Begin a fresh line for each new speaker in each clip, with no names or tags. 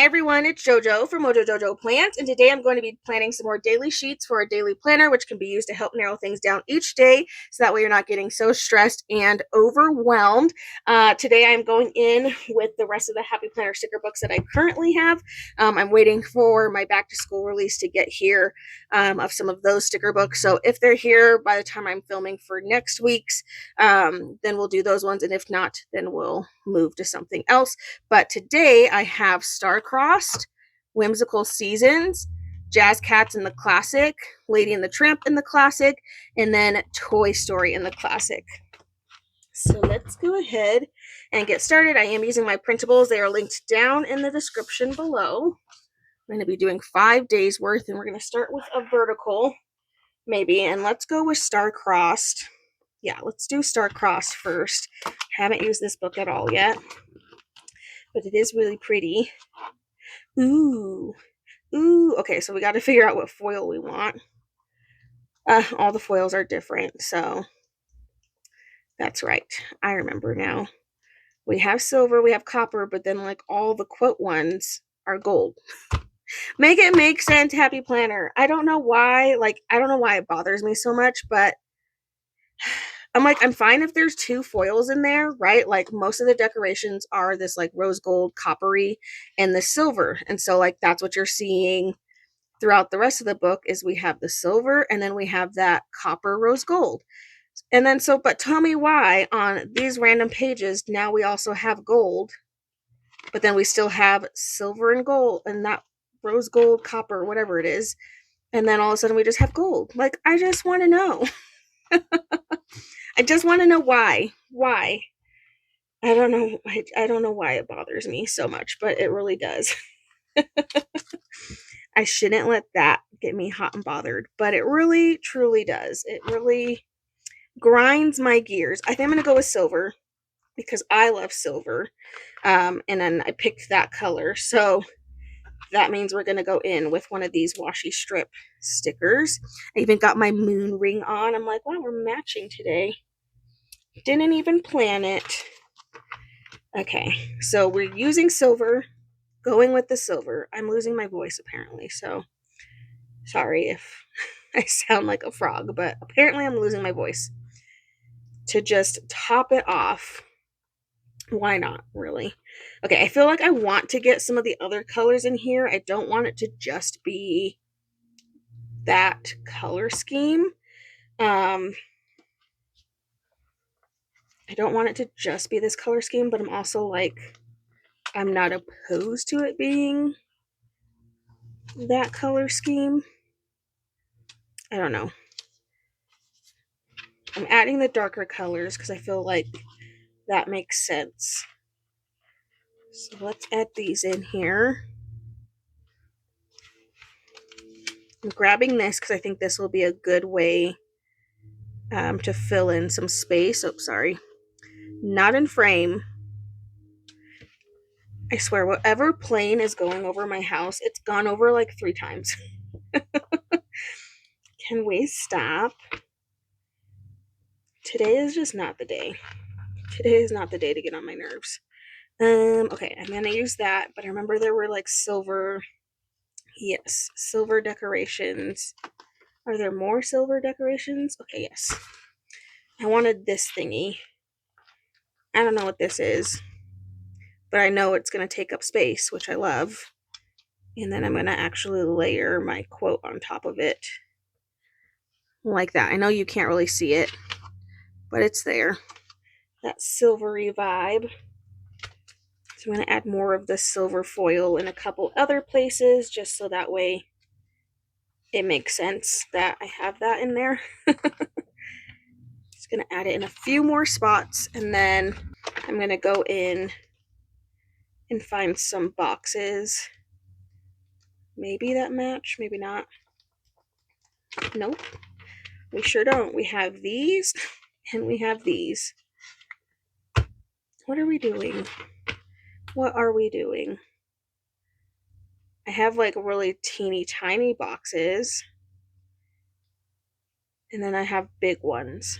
Hi everyone, it's JoJo from Mojo Jojo Plants, and today I'm going to be planning some more daily sheets for a daily planner, which can be used to help narrow things down each day, so that way you're not getting so stressed and overwhelmed. Today I'm going in with the rest of the Happy Planner sticker books that I currently have. I'm waiting for my back to school release to get here of some of those sticker books, so if they're here by the time I'm filming for next week's, then we'll do those ones, and if not, then we'll move to something else. But today I have Starcrossed, Whimsical Seasons, Jazz Cats in the Classic, Lady and the Tramp in the Classic, and then Toy Story in the Classic. So let's go ahead and get started. I am using my printables. They are linked down in the description below. I'm going to be doing 5 days worth, and we're going to start with a vertical, maybe, and let's go with Starcrossed. Yeah, let's do Starcrossed first. Haven't used this book at all yet, but it is really pretty. Ooh. Okay, so we got to figure out what foil we want. All the foils are different, so that's right. I remember now. We have silver, we have copper, but then like all the quote ones are gold. Make it make sense, Happy Planner. I don't know why, I don't know why it bothers me so much, but I'm like, I'm fine if there's two foils in there, right? Like most of the decorations are this like rose gold, coppery, and the silver. And so like that's what you're seeing throughout the rest of the book is we have the silver and then we have that copper rose gold. And then so, but tell me why on these random pages, now we also have gold, but then we still have silver and gold and not rose gold, copper, whatever it is. And then all of a sudden we just have gold. Like, I just want to know. I just want to know why. Why? I don't know. I don't know why it bothers me so much, but it really does. I shouldn't let that get me hot and bothered, but it really, truly does. It really grinds my gears. I think I'm going to go with silver because I love silver. And then I picked that color. So that means we're going to go in with one of these washi strip stickers. I even got my moon ring on. I'm like, wow, we're matching today. Didn't even plan it. Okay, so we're using silver, going with the silver. I'm losing my voice apparently, so sorry if I sound like a frog, but apparently I'm losing my voice. To just top it off, why not, really? Okay, I feel like I want to get some of the other colors in here. I don't want it to just be that color scheme. I don't want it to just be this color scheme, but I'm also like, I'm not opposed to it being that color scheme. I don't know. I'm adding the darker colors because I feel like that makes sense. So let's add these in here. I'm grabbing this because I think this will be a good way to fill in some space. Oh, sorry. Not in frame. I swear, whatever plane is going over my house, it's gone over like 3 times. Can we stop? Today is just not the day. Today is not the day to get on my nerves. Okay, I'm gonna use that, but I remember there were like silver, yes, silver decorations. Are there more silver decorations? Okay, yes. I wanted this thingy. I don't know what this is, but I know it's gonna take up space, which I love. And then I'm gonna actually layer my quote on top of it. Like that. I know you can't really see it, but it's there. That silvery vibe. So I'm going to add more of the silver foil in a couple other places just so that way it makes sense that I have that in there. Just going to add it in a few more spots, and then I'm going to go in and find some boxes. Maybe that match, maybe not. Nope, we sure don't. We have these and we have these. What are we doing? What are we doing? I have like really teeny tiny boxes, and then I have big ones.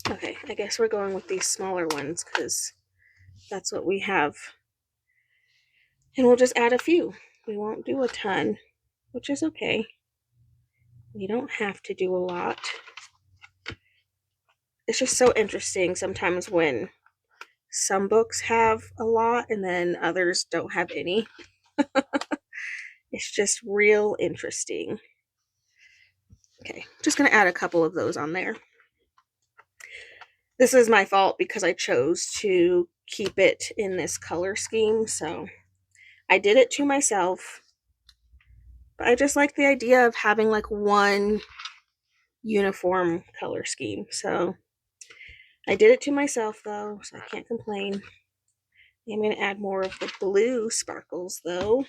Okay, I guess we're going with these smaller ones because that's what we have. And we'll just add a few. We won't do a ton, which is okay. We don't have to do a lot. It's just so interesting sometimes when some books have a lot and then others don't have any. It's just real interesting. Okay, just gonna add a couple of those on there. This is my fault because I chose to keep it in this color scheme, so I did it to myself. But I just like the idea of having like one uniform color scheme. So I did it to myself though, so I can't complain. I'm going to add more of the blue sparkles though,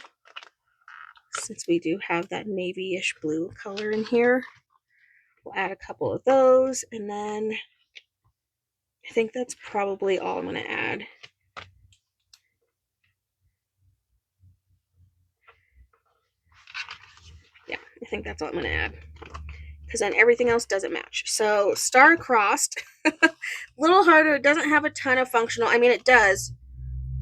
since we do have that navy-ish blue color in here. We'll add a couple of those, and then I think that's probably all I'm going to add. Yeah, I think that's all I'm going to add, because then everything else doesn't match. So Starcrossed, a little harder. It doesn't have a ton of functional. I mean, it does,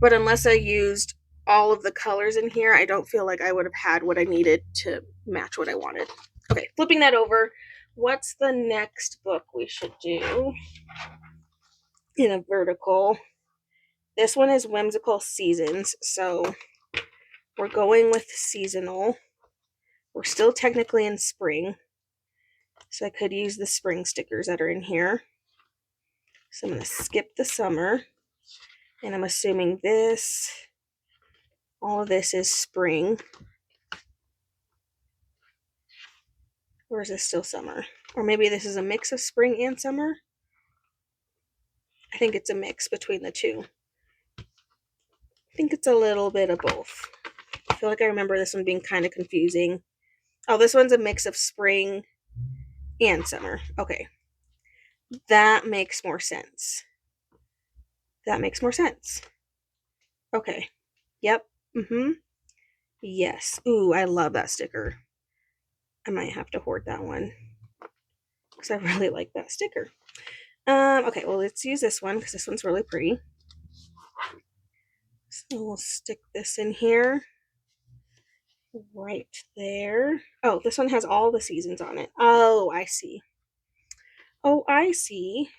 but unless I used all of the colors in here, I don't feel like I would have had what I needed to match what I wanted. Okay, flipping that over. What's the next book we should do in a vertical? This one is Whimsical Seasons, so we're going with seasonal. We're still technically in spring, so I could use the spring stickers that are in here. So I'm going to skip the summer, and I'm assuming this, all of this is spring. Or is this still summer? Or maybe this is a mix of spring and summer? I think it's a mix between the two. I think it's a little bit of both. I feel like I remember this one being kind of confusing. Oh, this one's a mix of spring and summer. Okay. That makes more sense. That makes more sense. Okay. Yep. Yes. Ooh, I love that sticker. I might have to hoard that one, because I really like that sticker. Okay, well, let's use this one because this one's really pretty. So we'll stick this in here. Right there. Oh, this one has all the seasons on it. Oh, I see. Oh, I see.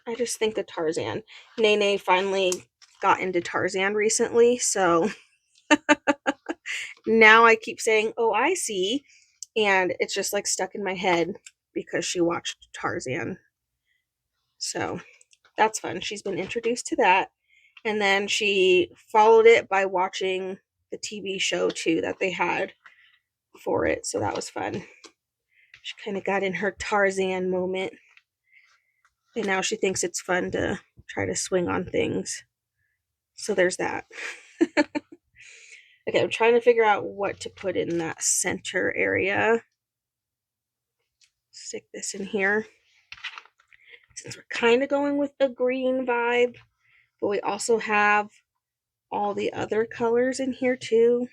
I just think of Tarzan. Nene finally got into Tarzan recently, so now I keep saying, oh, I see. And it's just like stuck in my head because she watched Tarzan. So that's fun. She's been introduced to that. And then she followed it by watching the TV show too that they had for it. So that was fun. She kind of got in her Tarzan moment. And now she thinks it's fun to try to swing on things. So there's that. Okay, I'm trying to figure out what to put in that center area. Stick this in here. Since we're kind of going with a green vibe, but we also have all the other colors in here too.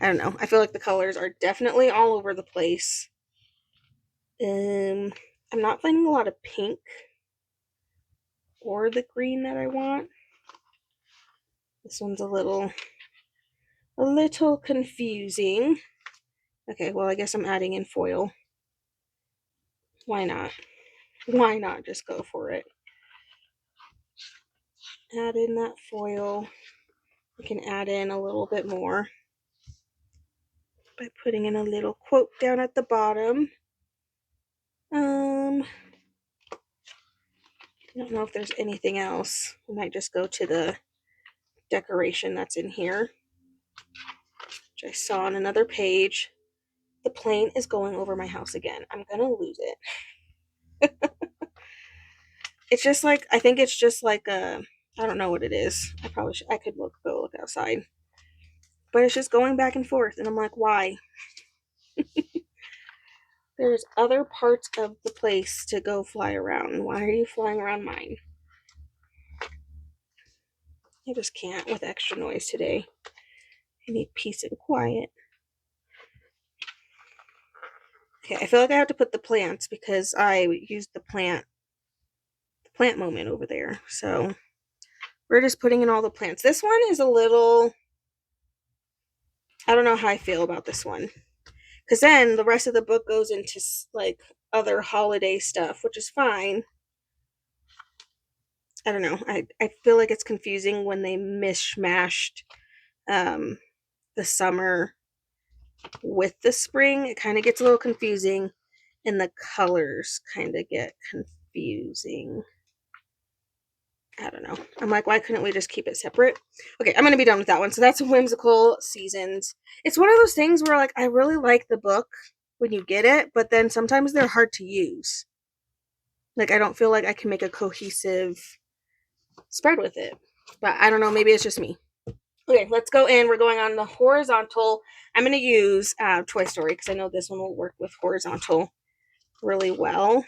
I don't know. I feel like the colors are definitely all over the place. I'm not finding a lot of pink or the green that I want. This one's a little confusing. Okay, well, I guess I'm adding in foil. Why not? Why not just go for it? Add in that foil. We can add in a little bit more by putting in a little quote down at the bottom. I don't know if there's anything else. We might just go to the decoration that's in here, which I saw on another page. The plane is going over my house again. I'm gonna lose it. It's just like, I think it's just like a, I don't know what it is. I could go look outside. But it's just going back and forth, and I'm like, why? There's other parts of the place to go fly around. Why are you flying around mine? I just can't with extra noise today. I need peace and quiet. Okay, I feel like I have to put the plants because I used the plant moment over there. So we're just putting in all the plants. This one is a little, I don't know how I feel about this one. Because then the rest of the book goes into like other holiday stuff, which is fine. I don't know. I feel like it's confusing when they mishmashed the summer with the spring. It kind of gets a little confusing, and the colors kind of get confusing. I don't know. I'm like, why couldn't we just keep it separate? Okay, I'm going to be done with that one. So that's Whimsical Seasons. It's one of those things where, like, I really like the book when you get it, but then sometimes they're hard to use. Like, I don't feel like I can make a cohesive spread with it. But I don't know. Maybe it's just me. Okay, let's go in. We're going on the horizontal. I'm going to use Toy Story because I know this one will work with horizontal really well.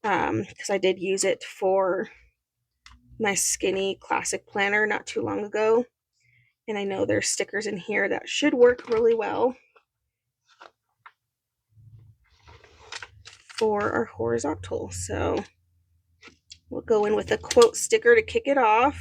Because I did use it for my skinny classic planner not too long ago. And I know there's stickers in here that should work really well for our horizontal. So we'll go in with a quote sticker to kick it off.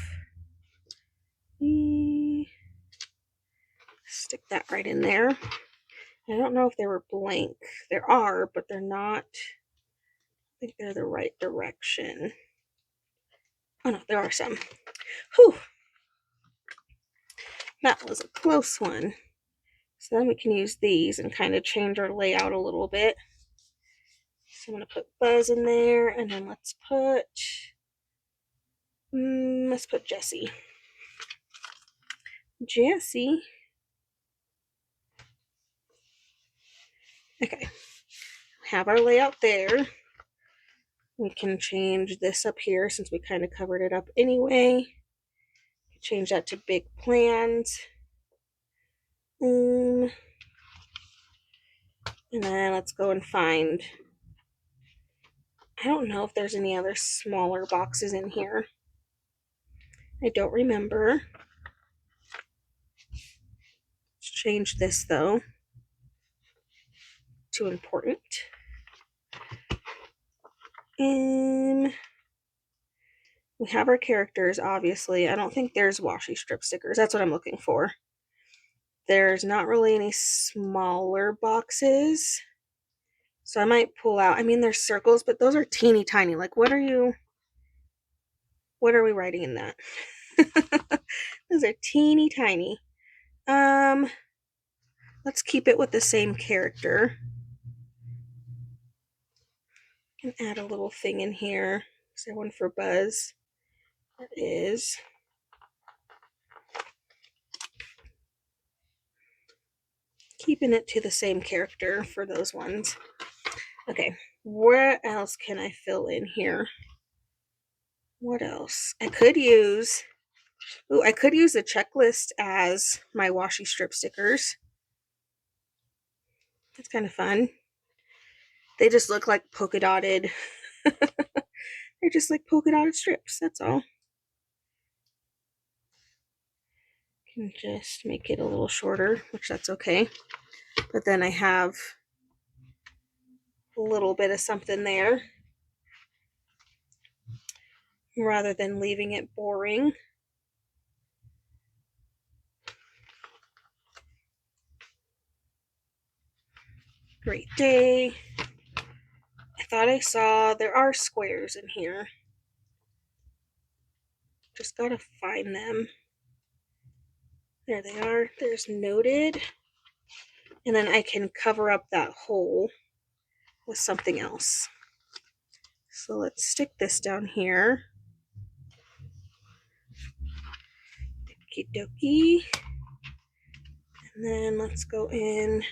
Stick that right in there. I don't know if they were blank. There are, but they're not. I think they're the right direction. Oh no, there are some. Whew. That was a close one. So then we can use these and kind of change our layout a little bit. So I'm going to put Buzz in there, and then let's put Jessie. Jessie. Okay. Have our layout there. We can change this up here since we kind of covered it up anyway. Change that to big plans. And then let's go and find, I don't know if there's any other smaller boxes in here. I don't remember. Let's change this though to important. And we have our characters, obviously. I don't think there's washi strip stickers. That's what I'm looking for. There's not really any smaller boxes. So I might pull out, I mean, there's circles, but those are teeny tiny. Like, what are we writing in that? Those are teeny tiny. Let's keep it with the same character. And add a little thing in here. Is there one for Buzz? There is. Keeping it to the same character for those ones. Okay, where else can I fill in here? What else? I could use the checklist as my washi strip stickers. That's kind of fun. They just look like polka dotted. They're just like polka dotted strips, that's all. Can just make it a little shorter, which that's okay. But then I have a little bit of something there rather than leaving it boring. Great day. I thought I saw there are squares in here. Just gotta find them. There they are. There's noted. And then I can cover up that hole with something else. So let's stick this down here. Okie dokie. And then let's go in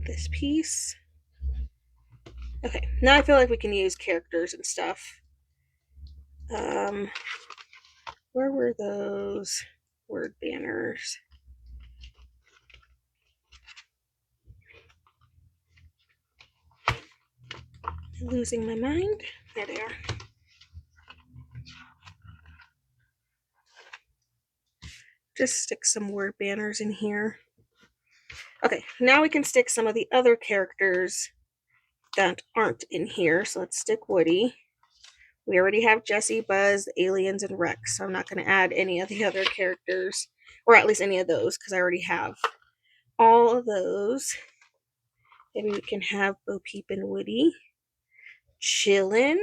this piece. Okay, now I feel like we can use characters and stuff. Where were those word banners? I'm losing my mind. There they are. Just stick some word banners in here. Okay, now we can stick some of the other characters that aren't in here. So let's stick Woody. We already have Jesse, Buzz, the aliens, and Rex, so I'm not going to add any of the other characters, or at least any of those, because I already have all of those. Maybe we can have Bo Peep and Woody chillin'.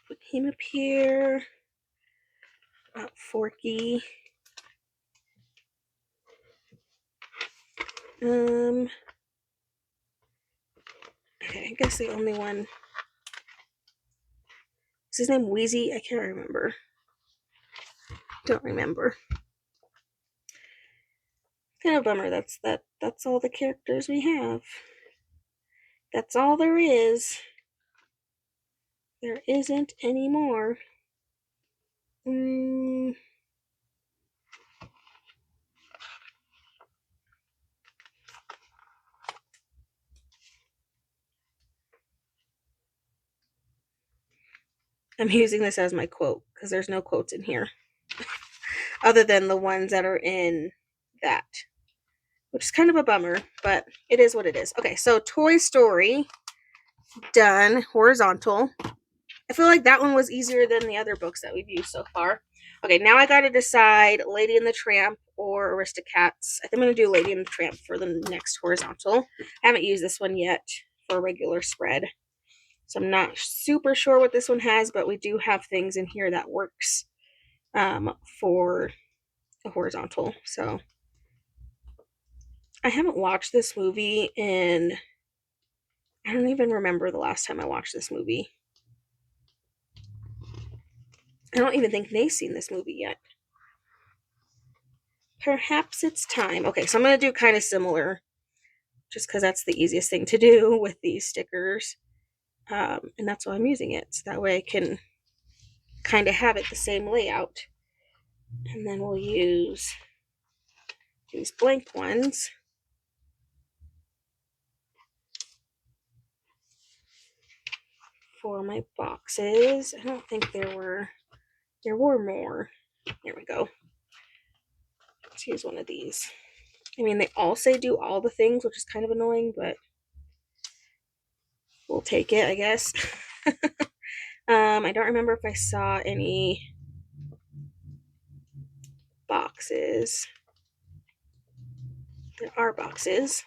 Put him up here. Forky. Okay, I guess the only one. Is his name Wheezy? I can't remember. Don't remember. Kind of bummer. That's all the characters we have. That's all there is. There isn't any more. I'm using this as my quote because there's no quotes in here other than the ones that are in that, which is kind of a bummer, but it is what it is. Okay, so Toy Story, done, horizontal. I feel like that one was easier than the other books that we've used so far. Okay, now I gotta decide Lady and the Tramp or Aristocats. I think I'm gonna do Lady and the Tramp for the next horizontal. I haven't used this one yet for a regular spread, so I'm not super sure what this one has, but we do have things in here that works for a horizontal. So I haven't watched this movie in, I don't even remember the last time I watched this movie. I don't even think Nay's seen this movie yet. Perhaps it's time. Okay, so I'm going to do kind of similar, just because that's the easiest thing to do with these stickers. And that's why I'm using it. So that way I can kind of have it the same layout. And then we'll use these blank ones for my boxes. I don't think there were more. There we go. Let's use one of these. I mean, they all say do all the things, which is kind of annoying, but we'll take it, I guess. I don't remember if I saw any boxes. There are boxes.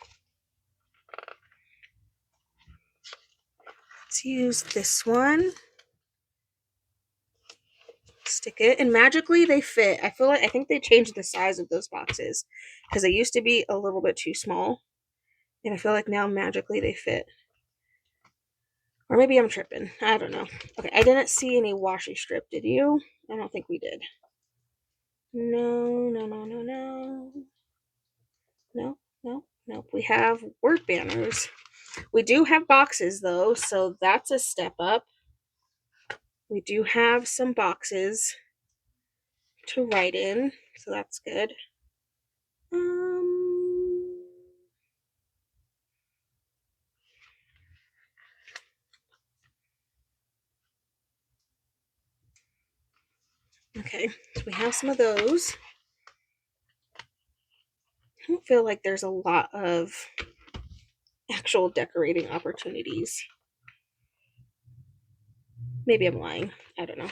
Let's use this one. Stick it, and magically they fit. I think they changed the size of those boxes because they used to be a little bit too small, and I feel like now magically they fit. Or maybe I'm tripping. I don't know. Okay, I didn't see any washi strip. Did you? I don't think we did. No. Nope. We have word banners. We do have boxes though, so that's a step up. We do have some boxes to write in, so that's good. Okay, so we have some of those. I don't feel like there's a lot of actual decorating opportunities. Maybe I'm lying. I don't know.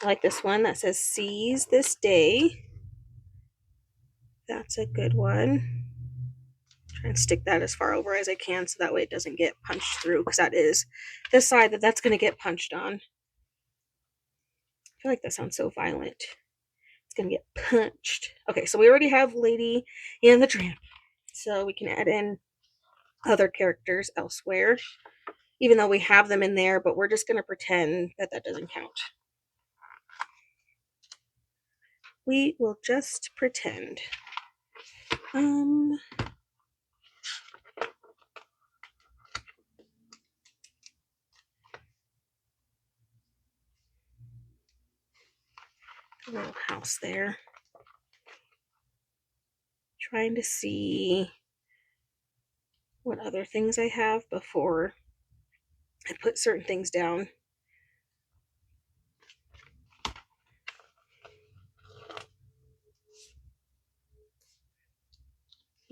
I like this one that says seize this day. That's a good one. Try and stick that as far over as I can so that way it doesn't get punched through, because that is the side that's going to get punched on. I feel like that sounds so violent. It's going to get punched. Okay, so we already have Lady and the Tramp, so we can add in other characters elsewhere, even though we have them in there, but we're just going to pretend that that doesn't count. We will just pretend. A little house there. Trying to see what other things I have before I put certain things down.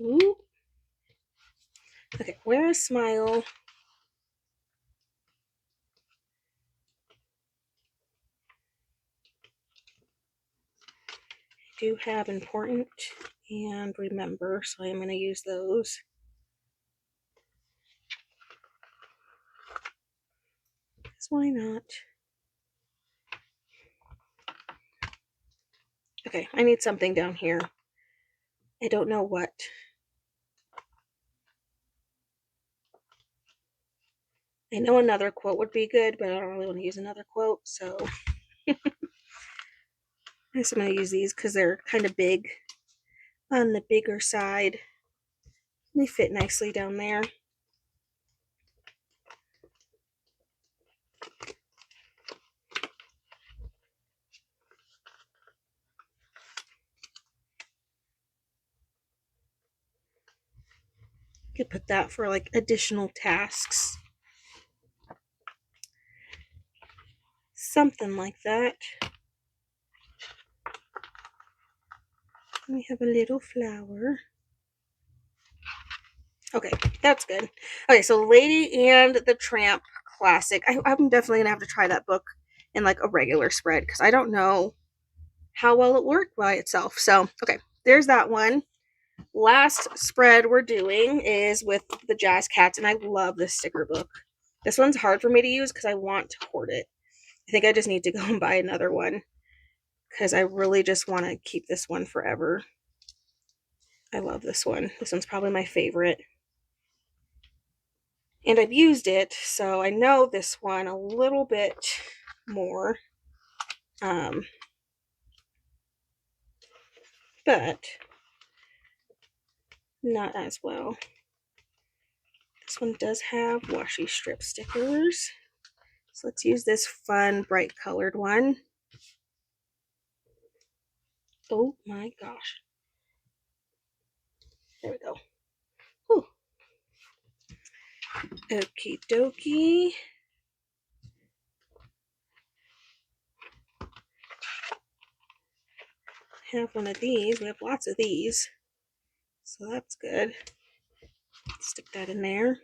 Ooh. Okay, wear a smile. I do have important and remember, so I'm going to use those. Because why not? Okay, I need something down here. I don't know what. I know another quote would be good, but I don't really want to use another quote, so I guess I'm going to use these because they're kind of big on the bigger side. They fit nicely down there. Could put that for like additional tasks. Something like that. We have a little flower. Okay, that's good. Okay, so Lady and the Tramp classic. I'm definitely gonna have to try that book in like a regular spread because I don't know how well it worked by itself. So, okay, there's that one. Last spread we're doing is with the Jazz Cats, and I love this sticker book. This one's hard for me to use because I want to hoard it. I think I just need to go and buy another one because I really just want to keep this one forever. I love this one. This one's probably my favorite. And I've used it, so I know this one a little bit more. But not as well. This one does have washi strip stickers. So let's use this fun, bright colored one. Oh my gosh. There we go. Whew. Okie dokie. Have one of these. We have lots of these. So that's good. Stick that in there.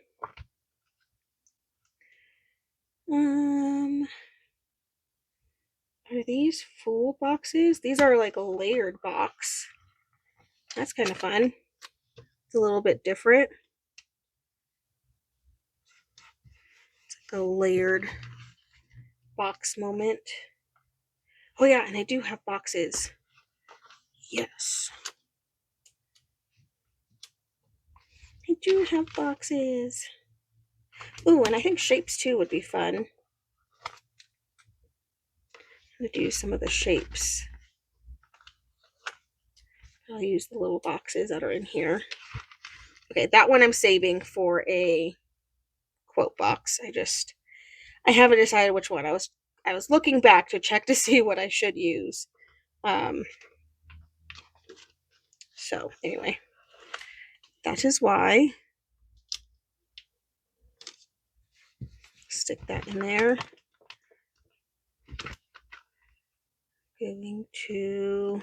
Are these full boxes? These are like a layered box. That's kind of fun. It's a little bit different. It's like a layered box moment. Oh yeah, and I do have boxes. Yes. I do have boxes. Ooh, and I think shapes too would be fun. I'm gonna do some of the shapes. I'll use the little boxes that are in here. Okay, that one I'm saving for a quote box. I haven't decided which one. I was looking back to check to see what I should use. So anyway, that is why. Stick that in there. Going to,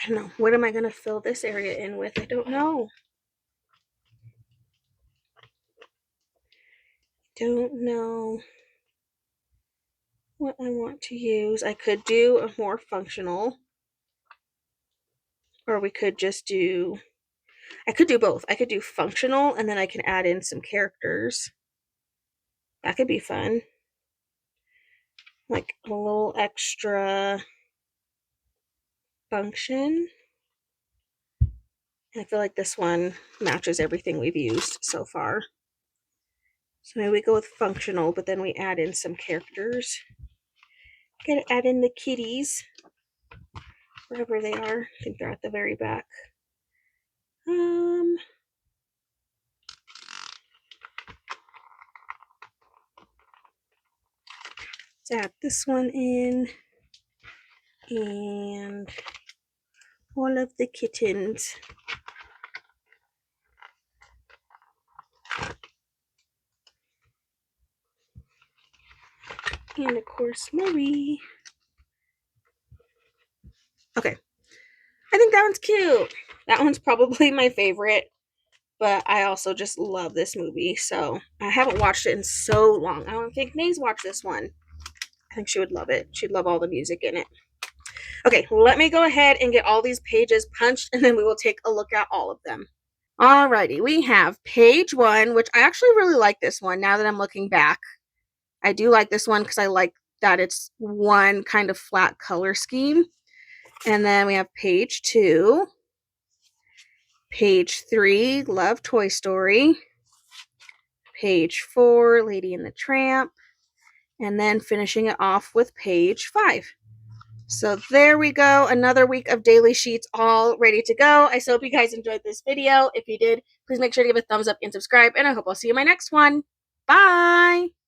I don't know, what am I going to fill this area in with? I don't know. Don't know what I want to use. I could do a more functional, or we could just do, I could do both. I could do functional and then I can add in some characters. That could be fun. Like a little extra function. And I feel like this one matches everything we've used so far. So maybe we go with functional, but then we add in some characters. Gotta add in the kitties. Wherever they are. I think they're at the very back. Let's add this one in. And all of the kittens. And of course, Marie. Okay. I think that one's cute. That one's probably my favorite. but I also just love this movie. So I haven't watched it in so long. I don't think May's watched this one. I think she would love it. She'd love all the music in it. Okay, let me go ahead and get all these pages punched, and then we will take a look at all of them. Alrighty, we have page 1, which I actually really like this one now that I'm looking back. I do like this one because I like that it's one kind of flat color scheme. And then we have page 2, page 3, Love Toy Story, page 4, Lady and the Tramp, and then finishing it off with page 5. So there we go, another week of daily sheets all ready to go. I so hope you guys enjoyed this video. If you did, please make sure to give a thumbs up and subscribe, and I hope I'll see you in my next one. Bye!